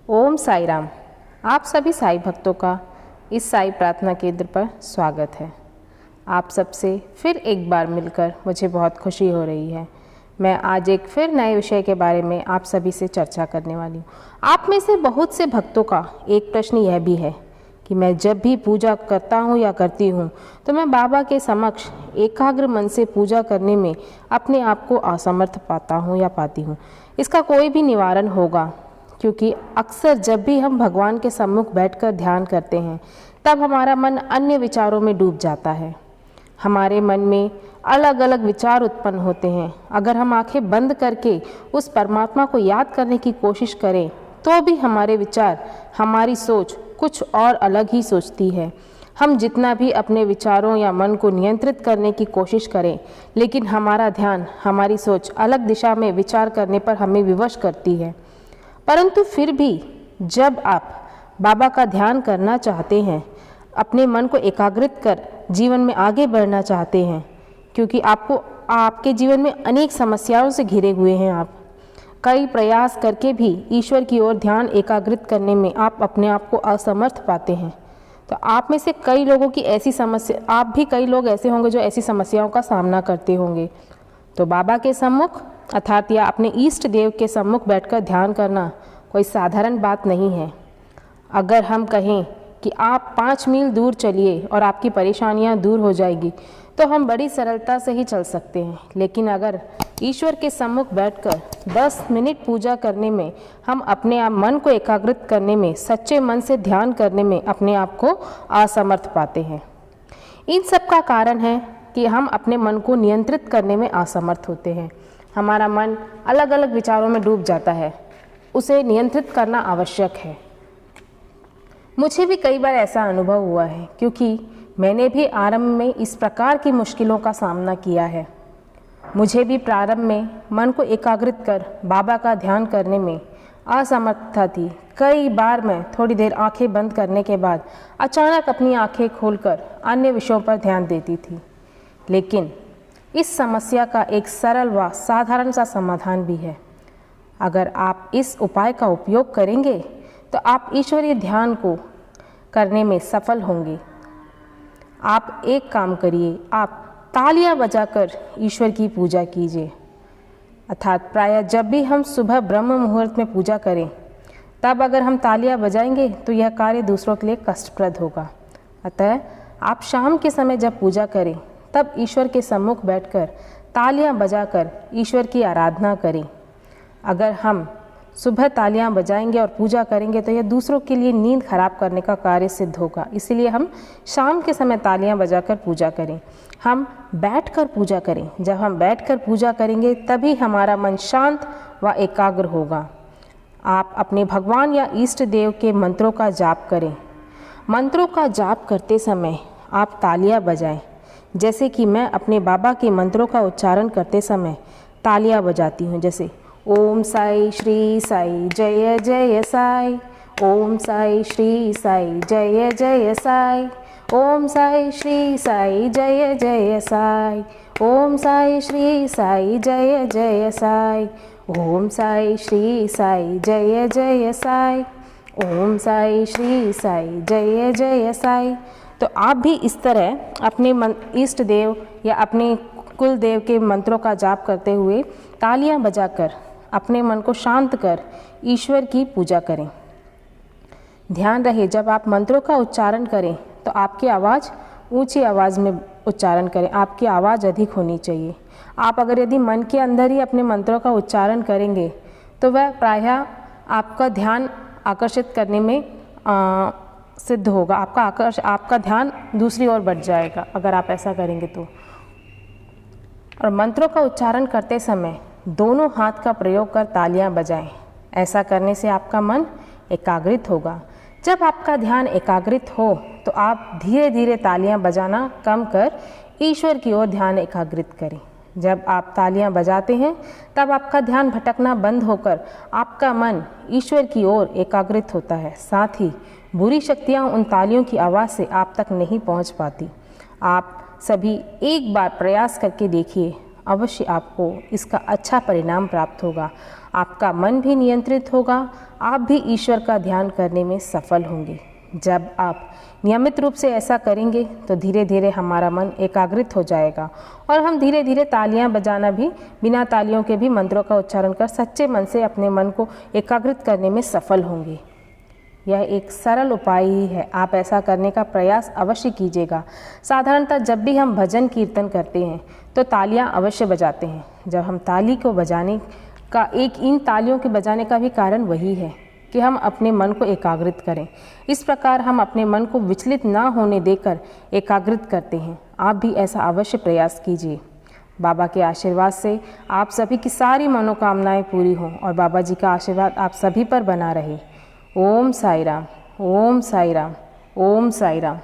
ओम साई राम। आप सभी साई भक्तों का इस साई प्रार्थना केंद्र पर स्वागत है। आप सबसे फिर एक बार मिलकर मुझे बहुत खुशी हो रही है। मैं आज एक फिर नए विषय के बारे में आप सभी से चर्चा करने वाली हूँ। आप में से बहुत से भक्तों का एक प्रश्न यह भी है कि मैं जब भी पूजा करता हूँ या करती हूँ तो मैं बाबा के समक्ष एकाग्र मन से पूजा करने में अपने आप को असमर्थ पाता हूँ या पाती हूँ। इसका कोई भी निवारण होगा? क्योंकि अक्सर जब भी हम भगवान के सम्मुख बैठकर ध्यान करते हैं तब हमारा मन अन्य विचारों में डूब जाता है। हमारे मन में अलग अलग विचार उत्पन्न होते हैं। अगर हम आंखें बंद करके उस परमात्मा को याद करने की कोशिश करें तो भी हमारे विचार, हमारी सोच कुछ और अलग ही सोचती है। हम जितना भी अपने विचारों या मन को नियंत्रित करने की कोशिश करें, लेकिन हमारा ध्यान, हमारी सोच अलग दिशा में विचार करने पर हमें विवश करती है। परंतु फिर भी जब आप बाबा का ध्यान करना चाहते हैं, अपने मन को एकाग्रित कर जीवन में आगे बढ़ना चाहते हैं, क्योंकि आपके जीवन में अनेक समस्याओं से घिरे हुए हैं। आप कई प्रयास करके भी ईश्वर की ओर ध्यान एकाग्रित करने में आप अपने आप को असमर्थ पाते हैं। तो आप में से कई लोगों की ऐसी समस्या, आप भी कई लोग ऐसे होंगे जो ऐसी समस्याओं का सामना करते होंगे। तो बाबा के सम्मुख अर्थात या अपने इष्ट देव के सम्मुख बैठकर ध्यान करना कोई साधारण बात नहीं है। अगर हम कहें कि आप 5 मील दूर चलिए और आपकी परेशानियां दूर हो जाएगी तो हम बड़ी सरलता से ही चल सकते हैं। लेकिन अगर ईश्वर के सम्मुख बैठकर 10 मिनट पूजा करने में, हम अपने आप मन को एकाग्रित करने में, सच्चे मन से ध्यान करने में अपने आप को असमर्थ पाते हैं। इन सब का कारण है कि हम अपने मन को नियंत्रित करने में असमर्थ होते हैं। हमारा मन अलग अलग विचारों में डूब जाता है। उसे नियंत्रित करना आवश्यक है। मुझे भी कई बार ऐसा अनुभव हुआ है, क्योंकि मैंने भी आरंभ में इस प्रकार की मुश्किलों का सामना किया है। मुझे भी प्रारंभ में मन को एकाग्रित कर बाबा का ध्यान करने में असमर्थता थी। कई बार मैं थोड़ी देर आंखें बंद करने के बाद अचानक अपनी आंखें खोलकर अन्य विषयों पर ध्यान देती थी। लेकिन इस समस्या का एक सरल व साधारण सा समाधान भी है। अगर आप इस उपाय का उपयोग करेंगे तो आप ईश्वरीय ध्यान को करने में सफल होंगे। आप एक काम करिए, आप तालियां बजाकर ईश्वर की पूजा कीजिए। अर्थात प्रायः जब भी हम सुबह ब्रह्म मुहूर्त में पूजा करें तब अगर हम तालियां बजाएंगे तो यह कार्य दूसरों के लिए कष्टप्रद होगा। अतः आप शाम के समय जब पूजा करें तब ईश्वर के सम्मुख बैठकर तालियां बजाकर ईश्वर की आराधना करें। अगर हम सुबह तालियां बजाएंगे और पूजा करेंगे तो यह दूसरों के लिए नींद खराब करने का कार्य सिद्ध होगा। इसलिए हम शाम के समय तालियां बजाकर पूजा करें। हम बैठकर पूजा करें। जब हम बैठकर पूजा करेंगे तभी हमारा मन शांत व एकाग्र होगा। आप अपने भगवान या इष्ट देव के मंत्रों का जाप करें। मंत्रों का जाप करते समय आप तालियां बजाएं। जैसे कि मैं अपने बाबा के मंत्रों का उच्चारण करते समय तालियां बजाती हूँ। जैसे ओम साई श्री साई जय जय साई, ओम साई श्री साई जय जय साई, ओम साई श्री साई जय जय साई, ओम साई श्री साई जय जय साई, ओम साई श्री साई जय जय साई, ओम साई श्री साई जय जय साई। तो आप भी इस तरह अपने इष्ट देव या अपने कुल देव के मंत्रों का जाप करते हुए तालियां बजाकर अपने मन को शांत कर ईश्वर की पूजा करें। ध्यान रहे, जब आप मंत्रों का उच्चारण करें तो आपकी आवाज़ ऊंची आवाज़ में उच्चारण करें। आपकी आवाज़ अधिक होनी चाहिए। आप अगर यदि मन के अंदर ही अपने मंत्रों का उच्चारण करेंगे तो वह प्रायः आपका ध्यान आकर्षित करने में सिद्ध होगा। आपका ध्यान दूसरी ओर बढ़ जाएगा अगर आप ऐसा करेंगे तो। और मंत्रों का उच्चारण करते समय दोनों हाथ का प्रयोग कर तालियां बजाएं। ऐसा करने से आपका मन एकाग्रित होगा। जब आपका ध्यान एकाग्रित हो तो आप धीरे धीरे तालियां बजाना कम कर ईश्वर की ओर ध्यान एकाग्रित करें। जब आप तालियां बजाते हैं तब आपका ध्यान भटकना बंद होकर आपका मन ईश्वर की ओर एकाग्रित होता है। साथ ही बुरी शक्तियां उन तालियों की आवाज़ से आप तक नहीं पहुंच पाती। आप सभी एक बार प्रयास करके देखिए, अवश्य आपको इसका अच्छा परिणाम प्राप्त होगा। आपका मन भी नियंत्रित होगा, आप भी ईश्वर का ध्यान करने में सफल होंगे। जब आप नियमित रूप से ऐसा करेंगे तो धीरे धीरे हमारा मन एकाग्रित हो जाएगा और हम धीरे धीरे तालियां बजाना भी, बिना तालियों के भी मंत्रों का उच्चारण कर सच्चे मन से अपने मन को एकाग्रित करने में सफल होंगे। यह एक सरल उपाय ही है, आप ऐसा करने का प्रयास अवश्य कीजिएगा। साधारणतः जब भी हम भजन कीर्तन करते हैं तो तालियां अवश्य बजाते हैं। जब हम ताली को बजाने का इन तालियों के बजाने का भी कारण वही है कि हम अपने मन को एकाग्रित करें। इस प्रकार हम अपने मन को विचलित ना होने देकर एकाग्रित करते हैं। आप भी ऐसा अवश्य प्रयास कीजिए। बाबा के आशीर्वाद से आप सभी की सारी मनोकामनाएं पूरी हों और बाबा जी का आशीर्वाद आप सभी पर बना रहे। ओम साई राम, ओम साई राम, ओम साई राम।